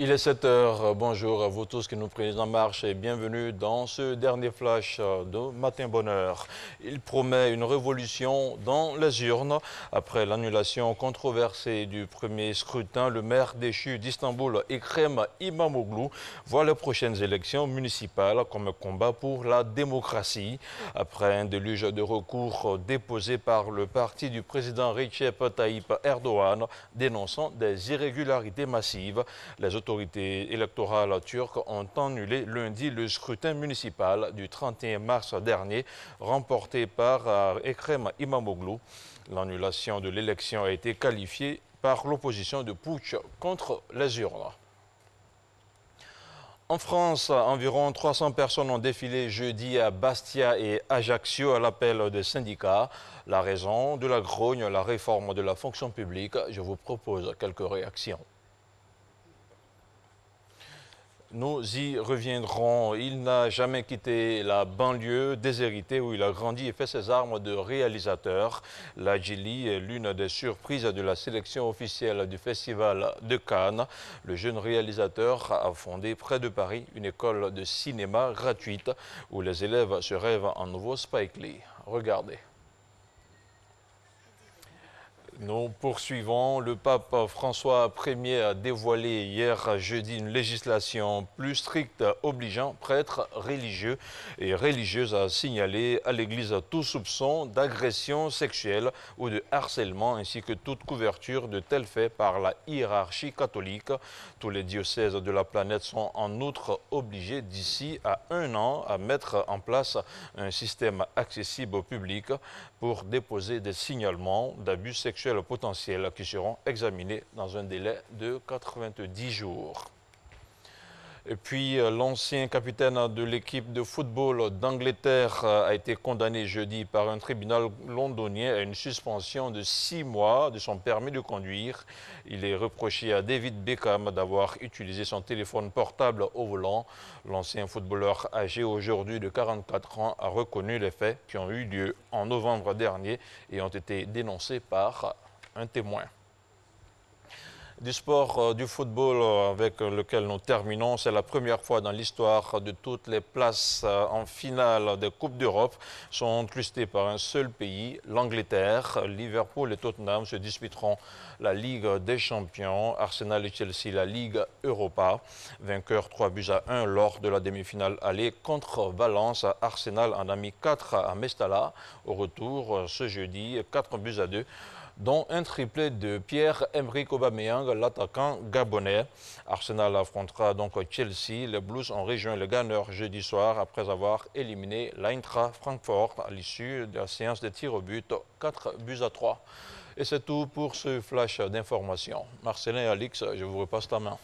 Il est 7 heures. Bonjour à vous tous qui nous prenez en marche et bienvenue dans ce dernier flash de Matin Bonheur. Il promet une révolution dans les urnes. Après l'annulation controversée du premier scrutin, le maire déchu d'Istanbul, Ekrem İmamoğlu, voit les prochaines élections municipales comme un combat pour la démocratie. Après un déluge de recours déposé par le parti du président Recep Tayyip Erdogan dénonçant des irrégularités massives, les autorités électorales turques ont annulé lundi le scrutin municipal du 31 mars dernier, remporté par Ekrem İmamoğlu. L'annulation de l'élection a été qualifiée par l'opposition de putsch contre les urnes. En France, environ 300 personnes ont défilé jeudi à Bastia et Ajaccio à l'appel des syndicats. La raison de la grogne, la réforme de la fonction publique. Je vous propose quelques réactions. Nous y reviendrons. Il n'a jamais quitté la banlieue déshéritée où il a grandi et fait ses armes de réalisateur. Ladjili est l'une des surprises de la sélection officielle du Festival de Cannes. Le jeune réalisateur a fondé près de Paris une école de cinéma gratuite où les élèves se rêvent en nouveau Spike Lee. Regardez. Nous poursuivons. Le pape François Ier a dévoilé hier jeudi une législation plus stricte obligeant prêtres religieux et religieuses à signaler à l'Église tout soupçon d'agression sexuelle ou de harcèlement ainsi que toute couverture de tels faits par la hiérarchie catholique. Tous les diocèses de la planète sont en outre obligés d'ici à 1 an à mettre en place un système accessible au public pour déposer des signalements d'abus sexuels potentiels qui seront examinés dans un délai de 90 jours. Et puis, l'ancien capitaine de l'équipe de football d'Angleterre a été condamné jeudi par un tribunal londonien à une suspension de 6 mois de son permis de conduire. Il est reproché à David Beckham d'avoir utilisé son téléphone portable au volant. L'ancien footballeur âgé aujourd'hui de 44 ans a reconnu les faits qui ont eu lieu en novembre dernier et ont été dénoncés par un témoin. Du sport, du football avec lequel nous terminons. C'est la première fois dans l'histoire de toutes les places en finale des Coupes d'Europe sont clustées par un seul pays, l'Angleterre. Liverpool et Tottenham se disputeront la Ligue des Champions. Arsenal et Chelsea, la Ligue Europa. Vainqueur 3-1 lors de la demi-finale aller contre Valence. Arsenal en a mis 4 à Mestalla. Au retour, ce jeudi, 4-2. Dont un triplé de Pierre-Emerick Aubameyang, l'attaquant gabonais. Arsenal affrontera donc Chelsea. Les Blues ont rejoint le Gunners jeudi soir après avoir éliminé l'Eintracht Francfort à l'issue de la séance de tirs au but 4-3. Et c'est tout pour ce flash d'information. Marcelin et Alix, je vous repasse la main.